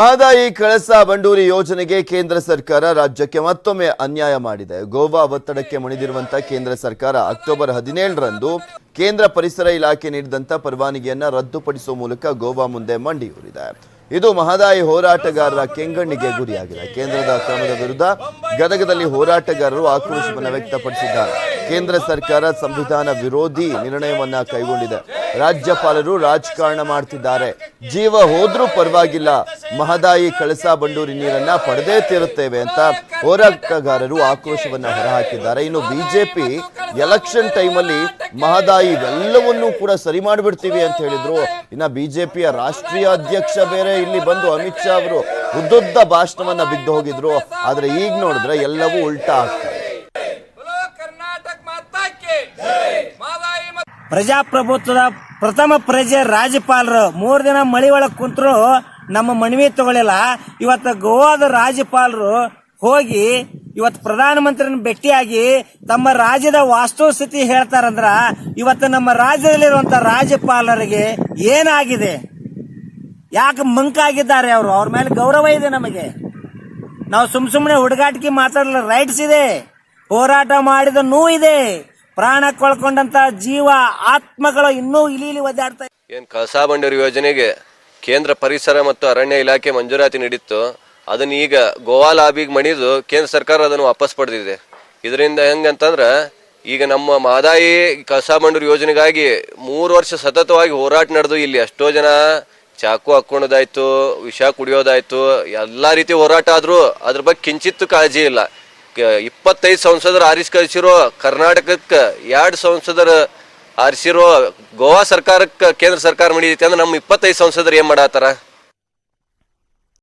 ಮಹದಾಯಿ ಕಳಸಾ ಬಂಡೂರಿ ಯೋಜನೆಗೆ ಕೇಂದ್ರ ಸರ್ಕಾರ ರಾಜ್ಯಕ್ಕೆ ಮತ್ತೊಮ್ಮೆ ಅನ್ಯಾಯ ಮಾಡಿದೆ. ಗೋವಾ ಒತ್ತಡಕ್ಕೆ ಮಣಿದಿರುವಂತಹ ಕೇಂದ್ರ ಸರ್ಕಾರ ಅಕ್ಟೋಬರ್ 17ರಂದು ಕೇಂದ್ರ ಪರಿಸರ ಇಲಾಖೆ ನೀಡಿದಂತ ಪರವಾನಗಿಯನ್ನ ರದ್ದುಪಡಿಸುವ ಮೂಲಕ ಗೋವಾ ಮುಂದೆ ಮಂಡಿಯೂರಿದೆ. ಇದು ಮಹದಾಯಿ ಹೋರಾಟಗಾರರ ಕೆಂಗಣ್ಣಿಗೆ ಗುರಿಯಾಗಿದೆ. ಕೇಂದ್ರದ ಕ್ರಮದ ವಿರುದ್ಧ ಗದಗದಲ್ಲಿ ಹೋರಾಟಗಾರರು ಆಕ್ರೋಶವನ್ನು ವ್ಯಕ್ತಪಡಿಸಿದ್ದಾರೆ. ಕೇಂದ್ರ ಸರ್ಕಾರ ಸಂವಿಧಾನ ವಿರೋಧಿ ನಿರ್ಣಯವನ್ನ ಕೈಗೊಂಡಿದೆ. ರಾಜ್ಯಪಾಲರು ರಾಜಕಾರಣ ಮಾಡ್ತಿದ್ದಾರೆ. ಜೀವ ಹೋದ್ರೂ ಪರವಾಗಿಲ್ಲ, ಮಹದಾಯಿ ಕಳಸಾ ಬಂಡೂರಿ ನೀರನ್ನ ಪಡೆದೇ ತೀರುತ್ತೇವೆ ಅಂತ ಹೋರಾಟಗಾರರು ಆಕ್ರೋಶವನ್ನ ಹೊರಹಾಕಿದ್ದಾರೆ. ಇನ್ನು ಬಿಜೆಪಿ ಎಲೆಕ್ಷನ್ ಟೈಮಲ್ಲಿ ಮಹದಾಯಿ ಎಲ್ಲವನ್ನೂ ಕೂಡ ಸರಿ ಮಾಡಿಬಿಡ್ತೀವಿ ಅಂತ ಹೇಳಿದ್ರು. ಇನ್ನ ಬಿಜೆಪಿಯ ರಾಷ್ಟ್ರೀಯ ಅಧ್ಯಕ್ಷ ಬೇರೆ ಇಲ್ಲಿ ಬಂದು ಅಮಿತ್ ಶಾ ಅವರು ಉದ್ದುದ್ದ ಭಾಷಣವನ್ನ ಬಿದ್ದು ಹೋಗಿದ್ರು. ಆದ್ರೆ ಈಗ ನೋಡಿದ್ರೆ ಎಲ್ಲವೂ ಉಲ್ಟಾ ಆಗ್ತದೆ. ಪ್ರಜಾಪ್ರಭುತ್ವದ ಪ್ರಥಮ ಪ್ರಜೆ ರಾಜ್ಯಪಾಲರು 3 ದಿನ ಮಳಿ ಒಳಗೆ ಕುಂತರು ನಮ್ಮ ಮನವಿ ತಗೊಳ್ಳಿಲ್ಲ. ಇವತ್ತು ಗೋವಾದ ರಾಜ್ಯಪಾಲರು ಹೋಗಿ ಇವತ್ತು ಪ್ರಧಾನಮಂತ್ರಿನ ಭೇಟಿಯಾಗಿ ತಮ್ಮ ರಾಜ್ಯದ ವಾಸ್ತುಸ್ಥಿತಿ ಹೇಳ್ತಾರಂದ್ರ ಇವತ್ತು ನಮ್ಮ ರಾಜ್ಯದಲ್ಲಿರುವಂತ ರಾಜ್ಯಪಾಲರಿಗೆ ಏನಾಗಿದೆ? ಯಾಕೆ ಮಂಕಾಗಿದ್ದಾರೆ ಅವರು? ಅವ್ರ ಮೇಲೆ ಗೌರವ ಇದೆ ನಮಗೆ. ನಾವು ಸುಮ್ಮನೆ ಹುಡುಗಾಟಿಕೆ ಮಾತಾಡಲು ರೈಟ್ಸ್ ಇದೆ, ಹೋರಾಟ ಮಾಡಿದ ನೋವು ಇದೆ, ಪ್ರಾಣ ಕಳ್ಕೊಂಡಂತ ಜೀವ ಆತ್ಮಗಳು ಇನ್ನೂ ಇಲ್ಲಿ ಒದ್ದಾಡ್ತಾ. ಏನ್ ಕಳಸಾ ಬಂಡೂರಿ ಯೋಜನೆಗೆ ಕೇಂದ್ರ ಪರಿಸರ ಮತ್ತು ಅರಣ್ಯ ಇಲಾಖೆ ಮಂಜೂರಾತಿ ನೀಡಿತ್ತು, ಅದನ್ನ ಈಗ ಗೋವಾ ಲಾಬಿಗೆ ಮಣಿದು ಕೇಂದ್ರ ಸರ್ಕಾರ ಅದನ್ನು ವಾಪಸ್ ಪಡೆದಿದೆ. ಇದರಿಂದ ಹೆಂಗಂತಂದ್ರ ಈಗ ನಮ್ಮ ಮಹದಾಯಿ ಕಳಸಾ ಬಂಡೂರಿ ಯೋಜನೆಗಾಗಿ 3 ವರ್ಷ ಸತತವಾಗಿ ಹೋರಾಟ ನಡೆದು ಇಲ್ಲಿ ಎಷ್ಟೋ ಜನ ಚಾಕು ಹಾಕೊಳ್ಳೋದಾಯ್ತು, ವಿಷ ಕುಡಿಯೋದಾಯ್ತು, ಎಲ್ಲಾ ರೀತಿ ಹೋರಾಟ ಆದ್ರೂ ಅದ್ರ ಬಗ್ಗೆ ಕಿಂಚಿತ್ತು ಕಾಳಜಿ ಇಲ್ಲ. 25 ಸಂಸದರು ಆರಿಸಿ ಕಳಿಸಿರೋ ಕರ್ನಾಟಕಕ್ಕೆ 2 ಸಂಸದರು ಆರಿಸಿರೋ ಗೋವಾ ಸರ್ಕಾರಕ್ಕೆ ಕೇಂದ್ರ ಸರ್ಕಾರ ಮಾಡಿದೈತಿ ಅಂದ್ರೆ ನಮ್ಮ 25 ಸಂಸದರು ಏನ್ ಮಾಡತ್ತಾರ?